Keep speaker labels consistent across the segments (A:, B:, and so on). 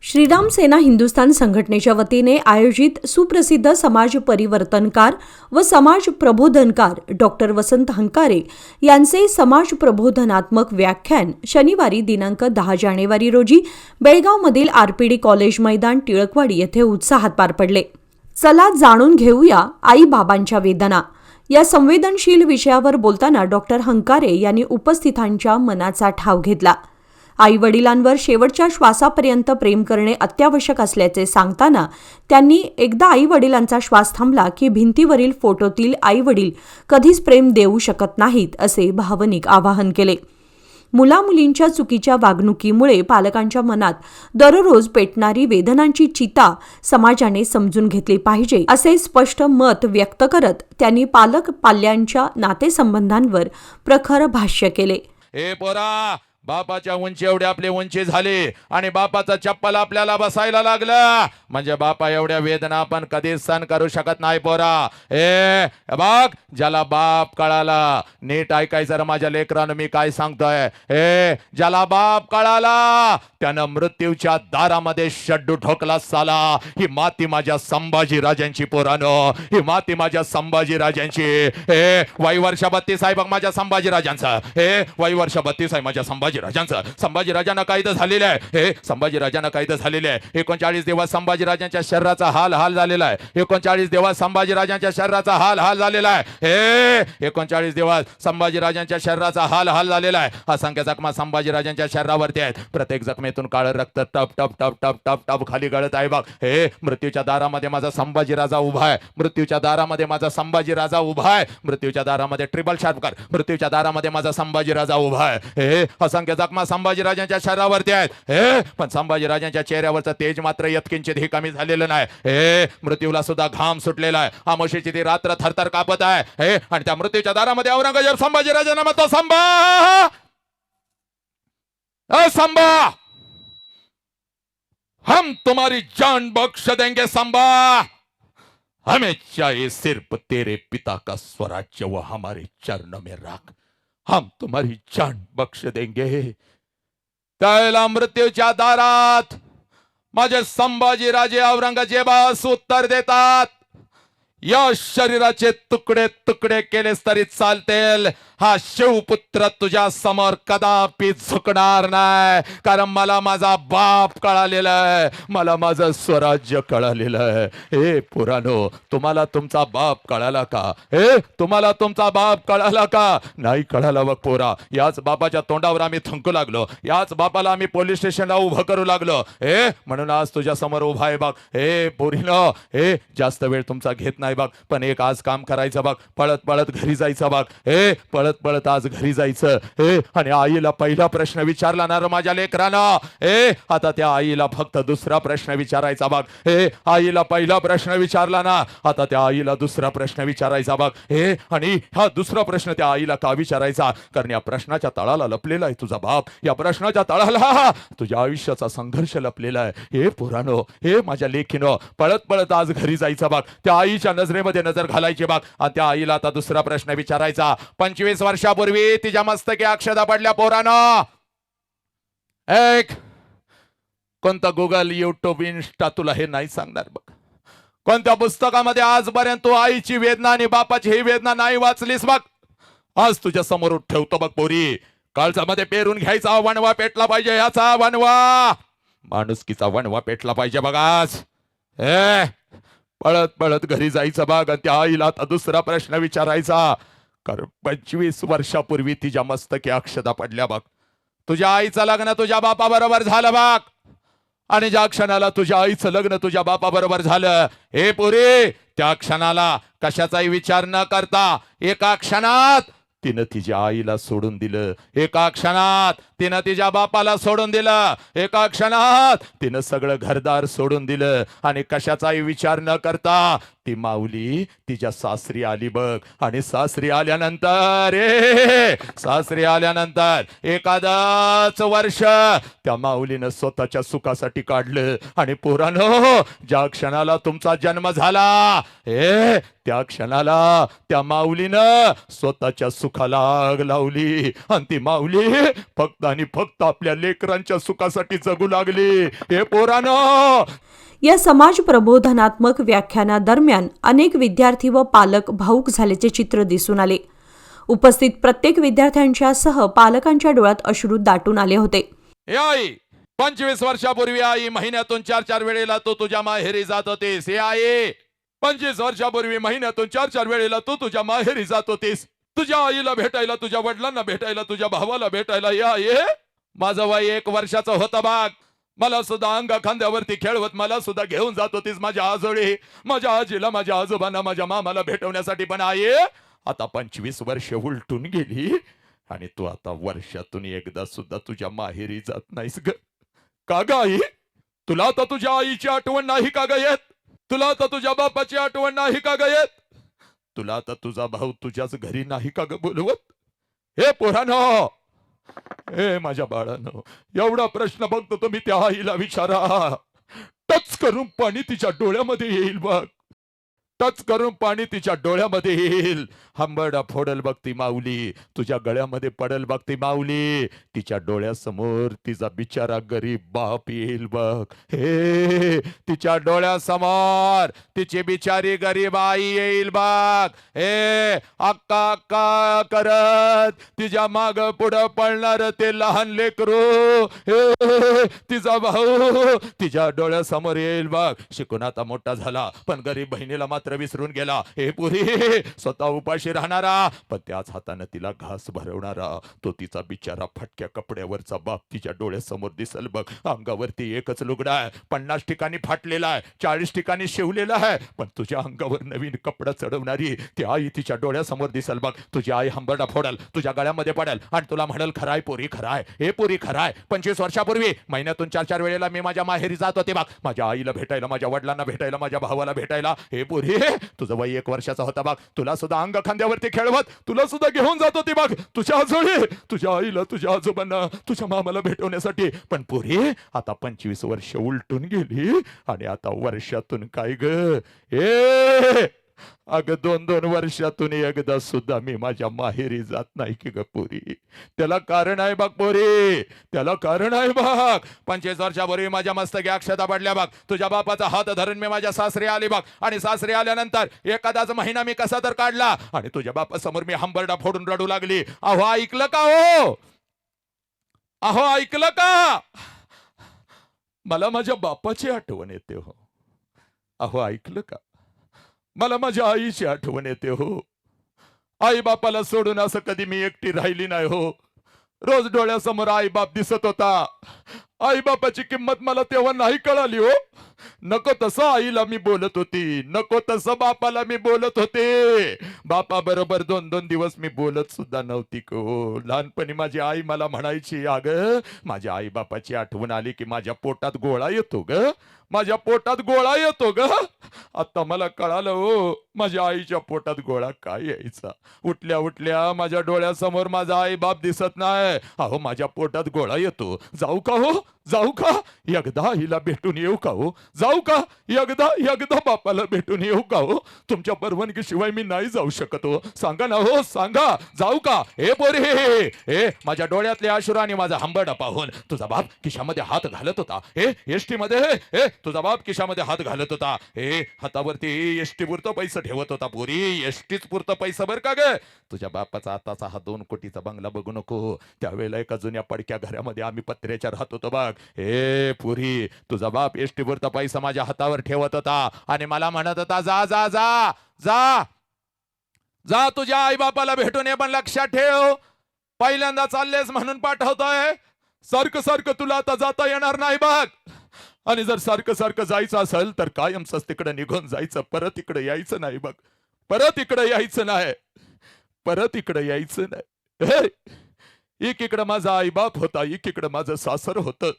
A: श्रीराम सेना हिंदुस्थान संघटनेच्या वतीने आयोजित सुप्रसिद्ध समाज परिवर्तनकार व समाज प्रबोधनकार डॉक्टर वसंत हंकारे यांचे समाज प्रबोधनात्मक व्याख्यान शनिवारी दिनांक 10 जानेवारी रोजी बेळगावमधील आरपीडी कॉलेज मैदान टिळकवाडी येथे उत्साहात पार पडले. चला जाणून घेऊया आई बाबांच्या वेदना या संवेदनशील विषयावर बोलताना डॉक्टर हंकारे यांनी उपस्थितांच्या मनाचा ठाव घेतला. आई-वडिलांवर शेवटच्या श्वासापर्यंत प्रेम करणे अत्यावश्यक असल्याचे सांगताना त्यांनी एकदा आई-वडिलांचा श्वास थांबला की भिंतीवरील फोटोतील आई-वडील कधीच प्रेम देऊ शकत नाहीत असे भावनिक आवाहन केले. मुला-मुलींच्या चुकीच्या वागणुकीमुळे पालकांच्या मनात दररोज पेटणारी वेदनांची चिता समाजाने समजून घेतली पाहिजे असे स्पष्ट मत व्यक्त करत त्यांनी पालक-पाल्यांच्या नातेसंबंधांवर प्रखर भाष्य केले.
B: ए पोरा, बापाच्या उंची एवढे आपले उंची झाली आणि बापाचा चप्पल आपल्याला बसायला लागलं म्हणजे बापा एवढ्या वेदना आपण कधीच सहन करू शकत नाही पोरा. बघ, ज्याला बाप कळाला, नीट ऐकायचं रे माझ्या लेकरानं मी काय सांगतोय. ज्याला बाप कळाला त्यानं मृत्यूच्या दारामध्ये शड्डू ठोकला साला. ही माती माझ्या संभाजी राजांची पोरानो, ही माती माझ्या संभाजी राजांची. वय वर्ष 32 आहे बघ माझ्या संभाजी राजांचं. वय वर्ष 32 आहे माझ्या संभाजी राजांचं. संभाजी राजांना कायदा झालेला आहे. संभाजी राजांना कायदा झालेला आहे. 39 दिवस संभाजी राजांच्या शरीराचा हाल झालेला आहे. 39 दिवस संभाजी राजांच्या शरीराचा हाल झालेला आहे. 39 दिवस संभाजी राजांच्या शरीराचा हाल झालेला आहे. असंख्य जखमा संभाजी राजांच्या शरीरावरती आहेत. प्रत्येक जखमेतून काळं रक्त टप टप टप टप टप टप खाली गळत आहे बघ. मृत्यूच्या दारामध्ये माझा संभाजी राजा उभा आहे. मृत्यूच्या दारामध्ये माझा संभाजी राजा उभा आहे. मृत्यूच्या दारामध्ये ट्रिपल शार्प कर. मृत्यूच्या दारामध्ये माझा संभाजी राजा उभा आहे. असंख्य जखमा संभाजी राजांच्या शरीरावरती आहेत. पण संभाजी राजांच्या चेहऱ्यावरचं तेज मात्र यत्किंचित कमी झालेलं नाही. मृत्यूला सुद्धा घाम सुटलेला आहे. आमोशीची ती रात्र थरथर कापत आहे. आणि त्या मृत्यूच्या दारामध्ये औरंगजेब संभाजी राजांना म्हणतो, संभा, हम तुम्हारी जान बख्श देंगे संभा. हमें चाहिए सिर्फ तेरे पिता का स्वराज्य वो हमारे चरणों में राख. हम तुम्हारी जान बख्श देंगे. त्याला मृत्यूच्या दारात माझे संभाजी राजे औरंगजेबास उत्तर देतात, या शरीराचे तुकडे तुकडे केलेस तरी चालतील, हा शिवपुत्र तुझ्या समोर कदापि झुकणार नाही. कारण मला माझा बाप कळालेला आहे, मला माझं स्वराज्य कळालेलं आहे. पुरानो, तुम्हाला तुमचा बाप कळाला का? तुम्हाला तुमचा बाप कळाला का? नाही कळाला बघ पोरा. याच बापाच्या तोंडावर आम्ही थंकू लागलो, याच बापाला आम्ही पोलीस स्टेशनला उभं करू लागलो. म्हणून आज तुझ्या समोर उभा आहे बघ. पोरीनो, जास्त वेळ तुमचा घेत नाही बघ, पण एक आज काम करायचं बघ. पळत पळत घरी जायचं बघ. पळत पळत आज घरी जायचं. आणि आईला पहिला प्रश्न विचारला ना माझ्या लेकरानं. आता त्या आईला फक्त दुसरा प्रश्न विचारायचा बघ. आईला पहिला प्रश्न विचारला ना, आता त्या आईला दुसरा प्रश्न विचारायचा बघ. आणि हा दुसरा प्रश्न त्या आईला का विचारायचा? कारण या प्रश्नाच्या तळाला लपलेला आहे तुझा बाप. या प्रश्नाच्या तळाला तुझ्या आयुष्याचा संघर्ष लपलेला आहे. पुरानो, माझ्या लेखीनो, पळत पळत आज घरी जायचं बघ. त्या आईच्या नजरेमध्ये नजर घालायची बघ. आणि त्या आईला आता दुसरा प्रश्न विचारायचा. 25 वर्षापूर्वी तिच्या मस्तकी अक्षदा पडल्या पोरानं. कोणता गुगल, युट्यूब, इंस्टा तुला हे नाही सांगणार बघ. कोणत्या पुस्तकामध्ये आजपर्यंत तू आईची वेदना आणि बापाची ही वेदना नाही वाचलीस बघ. आज तुझ्या समोर ठेवतो बघ पोरी. काळजामध्ये पेरून घ्यायचा वणवा पेटला पाहिजे. याचा वणवा, माणुसकीचा वणवा पेटला पाहिजे बघ आज. पळत पळत घरी जायचं बघ. आणि त्या आईला आता दुसरा प्रश्न विचारायचा. कारण 25 वर्षापूर्वी तिच्या मस्तकी अक्षदा पडल्या बघ. तुझ्या आईचं लग्न तुझ्या बापा बरोबर झालं बघ. आणि ज्या क्षणाला तुझ्या आईचं लग्न तुझ्या बापा बरोबर झालं, पोरी, त्या क्षणाला कशाचाही विचार न करता एका क्षणात तिनं तिच्या आईला सोडून दिलं. एका क्षणात तिनं तिच्या बापाला सोडून दिलं. एका क्षणात तिनं सगळं घरदार सोडून दिलं. आणि कशाचाही विचार न करता ती माऊली तिच्या सासरी आली बघ. आणि सासरी आल्यानंतर एखादच वर्ष त्या माऊलीनं स्वतःच्या सुखासाठी काढलं. आणि पोरांनो, ज्या क्षणाला तुमचा जन्म झाला, त्या क्षणाला त्या माऊलीनं स्वतःच्या सुखाला आग लावली. आणि ती माऊली फक्त आणि फक्त आपल्या लेकरांच्या सुखासाठी जगू लागली. हे पोरानो,
A: या समाज प्रबोधनात्मक व्याख्यानादरम्यान अनेक विद्यार्थी व पालक भावूक झाल्याचे चित्र दिसून आले. उपस्थित प्रत्येक विद्यार्थ्यांच्या सह पालकांच्या डोळ्यात अश्रू दाटून आले होते.
B: हे आई, 25 वर्षापूर्वी आई महिन्यातून 4-4 वेळेला तू तुझ्या माहेरी जात होतीस. हे आई, 25 वर्षापूर्वी महिन्यातून 4-4 वेळेला तू तुझ्या माहेरी जात होतीस. तुझ्या आईला भेटायला, तुझ्या वडिलांना भेटायला, तुझ्या भावाला भेटायला. या ये, माझं वय 1 वर्षाचं होतं बाग. मला सुद्धा अंगा खांद्यावरती खेळवत मला सुद्धा घेऊन जात होतीस माझ्या आजोळी, माझ्या आजीला, माझ्या आजोबांना, माझ्या मामाला भेटवण्यासाठी. पण आई, आता 25 वर्ष उलटून गेली आणि तू आता वर्षातून एकदा सुद्धा तुझ्या माहेरी जात नाहीस ग. का ग आई? तुला आता तुझ्या आईची आठवण नाही का ग येत? तुला आता तुझ्या बापाची आठवण नाही का ग येत? तुला आता तुझा भाऊ तुझ्याच घरी नाही का ग बोलवत? हे पोरानो, हे माझ्या बाळानो, एवढा प्रश्न फक्त तुम्ही त्या आईला विचारा. टच करून पाणी तिच्या डोळ्यामध्ये येईल बघ. टच करून पाणी तिच्या डोळ्यामध्ये येईल. हंबरडा फोडल बघ ती माऊली, तुझ्या गळ्यामध्ये पडल बघ ती माऊली. तिच्या डोळ्यासमोर तिचा बिचारा गरीब बाप येईल बघ. हे तिच्या डोळ्यासमोर तिची बिचारी गरीब आई येईल बघ. हे अक्का अक्का करत तिच्या माग पुढं पळणार ते लहान लेकरू, हे तिचा भाऊ तिच्या डोळ्यासमोर येईल बघ. शिकून आता मोठा झाला पण गरीब बहिणीला मात्र विसरून गेला. हे पुरी, स्वतः उपाशी राहणारा पण त्याच हाताने तिला घास भरवणारा तो तिचा बिचारा फटक्या कपड्यावरचा बाप तिच्या डोळ्यासमोर दिसल बघ. अंगावरती एकच लुगडा आहे, 50 ठिकाणी फाटलेला आहे, 40 ठिकाणी शिवलेला आहे, पण तुझ्या अंगावर नवीन कपडा चढवणारी ती आई तिच्या डोळ्यासमोर दिसल बघ. तुझी आई हंबरडा फोडल, तुझ्या गळ्यामध्ये पडेल आणि तुला म्हणल खराय पोरी खराय. हे पोरी खराय, 25 वर्षापूर्वी महिन्यातून 4-4 वेळेला मी माझ्या माहेरी जात होते बघ, माझ्या आईला भेटायला, माझ्या वडिलांना भेटायला, माझ्या भावाला भेटायला. हे पोरी, तुझं वय 1 वर्षाचा होता बघ. तुला सुद्धा अंग खांद्यावरती खेळवत तुला सुद्धा घेऊन जात होती बघ तुझ्या आजोळी, तुझ्या आईला, तुझ्या आजोबांना, तुझ्या मामाला भेटवण्यासाठी. पण पोरी, आता 25 वर्ष उलटून गेली आणि आता वर्षातून काय ग? ए अगं 2-2 वर्षातून एकदा सुद्धा मी माझ्या माहेरी जात नाही की ग पोरी. त्याला कारण आहे बघ पोरी, त्याला कारण आहे बघ. 25 वर्षापूर्वी माझ्या मस्तकी अक्षता पडल्या बघ. तुझ्या बापाचा हात धरून मी माझ्या सासरी आली बघ आणि सासरी आल्यानंतर एखादाच महिना मी कसा तर काढला आणि तुझ्या बापासमोर मी हंबरडा फोडून रडू लागली. अहो ऐकलं का हो? अहो ऐकलं का? मला माझ्या बापाची आठवण येते हो. अहो ऐकलं का? मला माझ्या आईची आठवण येते हो. आई बापाला सोडून असं कधी मी एकटी राहिली नाही हो. रोज डोळ्यासमोर आई बाप दिसत होता. आई बापाची किंमत मला तेव्हा नाही कळाली हो. नको तसं आईला मी बोलत होती, नको तसं बापाला मी बोलत होते. बापा बरोबर 2-2 दिवस मी बोलत सुद्धा नव्हती को. लहानपणी माझी आई मला म्हणायची, अगं माझ्या आई बापाची आठवण आली की माझ्या पोटात गोळा येतो ग, माझ्या पोटात गोळा येतो ग. आता मला कळालं हो, माझ्या आईच्या पोटात गोळा काय यायचा. उठल्या उठल्या माझ्या डोळ्यासमोर माझा आई बाप दिसत नाही. अहो माझ्या पोटात गोळा येतो. जाऊ का हो? जाऊ का? एकदा आईला भेटून येऊ का हो? जाऊ का? एकदा बापाला भेटून येऊ का हो? तुमच्या परवानगी शिवाय मी नाही जाऊ शकत हो. सांगा ना हो, सांगा. जाऊ का? हे पोरी, हे माझ्या डोळ्यातले अश्रू आणि माझा हंबरडा पाहून तुझा बाप खिशामध्ये हात घालत होता. हे एसटी मध्ये, हे तुझा बाप खिशामध्ये हात घालत होता. हे हातावरती एसटी पुरतं पैसे ठेवत होता पोरी. एसटीच पुरतं पैसा बर का ग? तुझ्या बापाचा आताचा हा 2 कोटीचा बंगला बघू नको. त्यावेळेला एका जुन्या पडक्या घरामध्ये आम्ही पत्र्याच्या राहत होतो बघ. हे पुरी, तुझा बाप एसटी पुरता पैसा माझ्या हातावर ठेवत होता आणि मला म्हणत होता, जा जा जा जा जा तुझ्या आई बापाला भेटून ये, पण लक्षात ठेव पहिल्यांदा चाललेस म्हणून पाठवतोय. सारखं सारखं तुला आता जाता येणार नाही बघ. आणि जर सारखं सारखं जायचं असेल तर कायमच तिकडे निघून जायचं, परत इकडे यायचं नाही बघ. परत इकडे यायचं नाही, परत इकडे यायचं नाही. एकीकडं माझा आई बाप होता, एकीकडं माझं सासर होतं.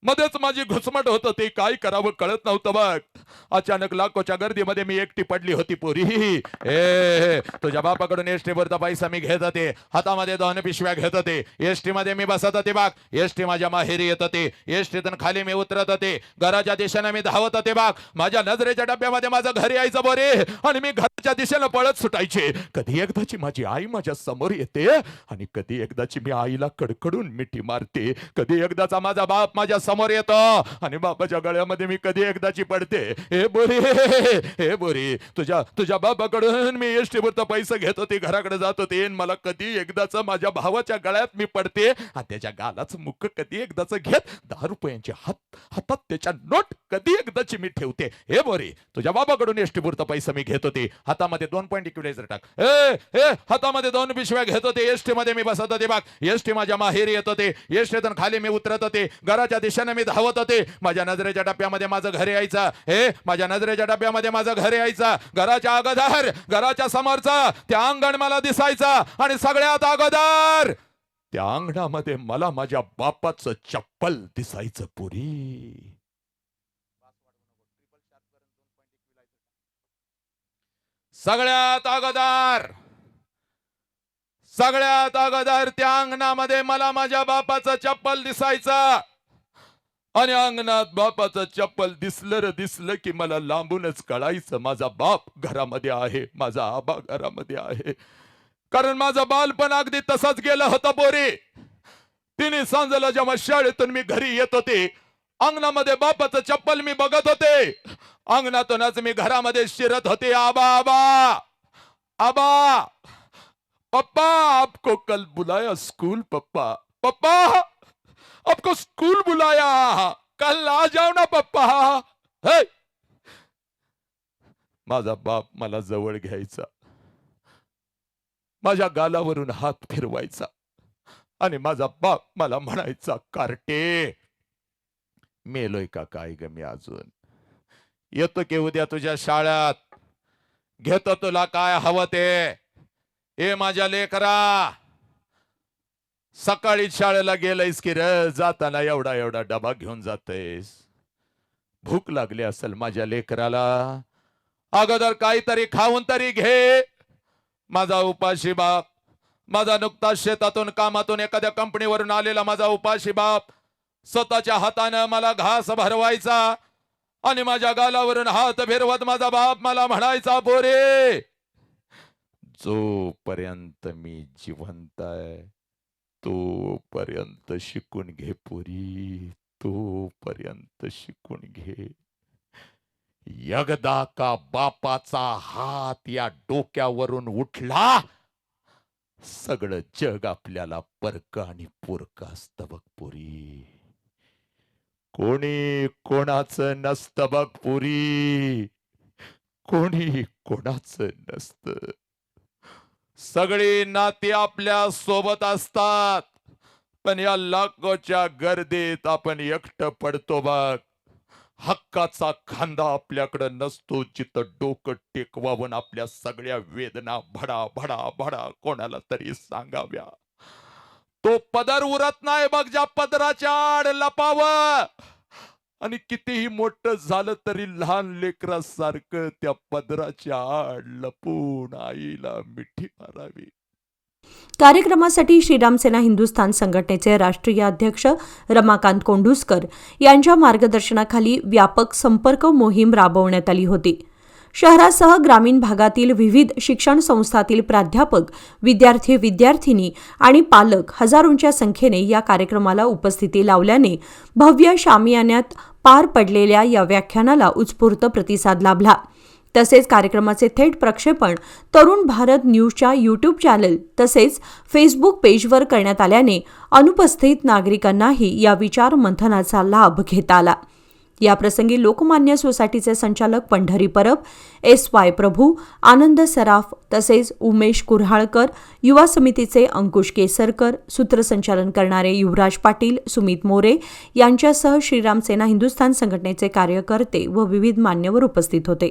B: मध्येच माझी घुसमट होत होती, काय करावं कळत नव्हतं बघ. अचानक लाखोच्या गर्दीमध्ये मी एकटी पडली होती पोरी. तुझ्या बापाकडून एसटी वरचा पैसा मी घेत होते, हातामध्ये 2 पिशव्या घेत होते, एसटी मध्ये मी बसत होते बाग, एसटी माझ्या माहेरी येत होते, एसटीतून खाली मी उतरत होते, घराच्या दिशेने मी धावत होते बाग. माझ्या नजरेच्या डब्यामध्ये माझं घर यायचं बोरे, आणि मी घराच्या दिशेनं पळत सुटायचे. कधी एकदाची माझी आई माझ्या समोर येते, आणि कधी एकदाची मी आईला कडकडून मिठी मारते. कधी एकदाचा माझा बाप माझ्या समोर येतो, आणि बापाच्या गळ्यामध्ये मी कधी एकदाची पडते. हे बोरी, तुझ्या बापाकडून मी एसटी वरचा पैसा घेत होते, घराकडे जात होते, मला कधी एकदाच माझ्या भावाच्या गळ्यात मी पडते, आणि त्याच्या गालाचं मुख कधी एकदाच घेत 10 रुपयांची हातात त्याच्या नोट कधी एकदाची मी ठेवते. हे बोरी, तुझ्या बाबाकडून एसटी वरचा पैसा मी घेत होते, हातामध्ये 2 पॉइंट इक्विलायझर टाक, हातामध्ये 2 पिशव्या घेत होते, एसटी मध्ये मी बसत होते बाग, एसटी माझ्या माहेरी येत होते, एसटीतून खाली मी उतरत होते, घराच्या दिशेने मी धावत होते. माझ्या नजरेच्या डब्यामध्ये माझं घर यायचं, माझ्या नजरेच्या डब्यामध्ये माझं घर यायचं. घराच्या अगोदर, घराच्या समोरचा त्या अंगण मला दिसायचं, आणि सगळ्यात अगोदर त्या अंगणामध्ये मला माझ्या बापाचं चप्पल दिसायचं पुरी. सगळ्यात अगोदर त्या अंगणामध्ये मला माझ्या बापाचं चप्पल दिसायचं, आणि अंगणात बापाचं चप्पल दिसलं की मला लांबूनच कळायचं माझा बाप घरामध्ये आहे, माझा आबा घरामध्ये आहे. कारण माझं बालपण अगदी तसंच गेलं होतं पोरी. 3 सांजेला जेव्हा शाळेतून मी घरी येत होते, अंगणामध्ये बापाचं चप्पल मी बघत होते, अंगणातूनच मी घरामध्ये शिरत होते. आबा पप्पा, आपको कल बुलाया स्कूल, पप्पा आपको स्कूल बुलाया, कल आ जाओ ना पप्पा. माझा बाप मला जवळ घ्यायचा, माझ्या गालावरून हात फिरवायचा, आणि माझा बाप मला म्हणायचा, कार्टे मेलोय का काय ग मी अजून, येतो की उद्या तुझ्या शाळेत, घेतो तुला काय हवं ते. ए माझ्या लेकरा, सकाळी शाळेला गेलायस की र, जाताना एवढा डबा घेऊन जातेस, भूक लागली असेल माझ्या लेकराला, अगोदर काहीतरी खाऊन तरी घे. माझा उपाशी बाप, माझा नुकताच शेतातून कामातून एखाद्या कंपनीवरून आलेला माझा उपाशी बाप स्वतःच्या हातानं मला घास भरवायचा, आणि माझ्या गालावरून हात फिरवत माझा बाप मला म्हणायचा, पोरे जोपर्यंत मी जिवंत आहे तोपर्यंत शिकून घे पोरी, तोपर्यंत शिकून घे. एकदा का बापाचा हात या डोक्यावरून उठला, सगळं जग आपल्याला परक आणि पोरक असतं बघ पोरी. कोणी कोणाचं नसतं बघ पोरी, कोणी कोणाचं नसतं. सगळी नाती आपल्या सोबत असतात, पण या लाखोच्या गर्दीत आपण एकटं पडतो बघ. हक्काचा खांदा आपल्याकडे नसतो, जिथं डोकं टेकवावून आपल्या सगळ्या वेदना भडा भडा भडा कोणाला तरी सांगाव्या. तो पदर उरत नाही बघ, ज्या पदराच्या आड लपावं. आणि कितीही मोठं झालं तरी लहान लेकरासारखं त्या पदराच्या आड लपून आईला मिठी मारावी.
A: कार्यक्रमासाठी श्रीराम सेना हिंदुस्थान संघटनेचे राष्ट्रीय अध्यक्ष रमाकांत कोंडुस्कर यांच्या मार्गदर्शनाखाली व्यापक संपर्क मोहीम राबवण्यात आली होती. शहरासह ग्रामीण भागातील विविध शिक्षण संस्थातील प्राध्यापक, विद्यार्थी-विद्यार्थिनी आणि पालक हजारोंच्या संख्येने या कार्यक्रमाला उपस्थिती लावल्याने भव्य शामियान्यात पार पडलेल्या या व्याख्यानाला उत्स्फूर्त प्रतिसाद लाभला. तसेच कार्यक्रमाचे थेट प्रक्षेपण तरुण भारत न्यूजच्या यूट्यूब चॅनल तसेच फेसबुक पेजवर करण्यात आल्याने अनुपस्थित नागरिकांनाही या विचार मंथनाचा लाभ घेता आला. याप्रसंगी लोकमान्य सोसायटीचे संचालक पंढरी परब, SY प्रभू, आनंद सराफ तसेच उमेश कुऱ्हाळकर, युवा समितीचे अंकुश केसरकर, सूत्रसंचालन करणारे युवराज पाटील, सुमित मोरे यांच्यासह श्रीराम सेना हिंदुस्थान संघटनेचे कार्यकर्ते व विविध मान्यवर उपस्थित होते.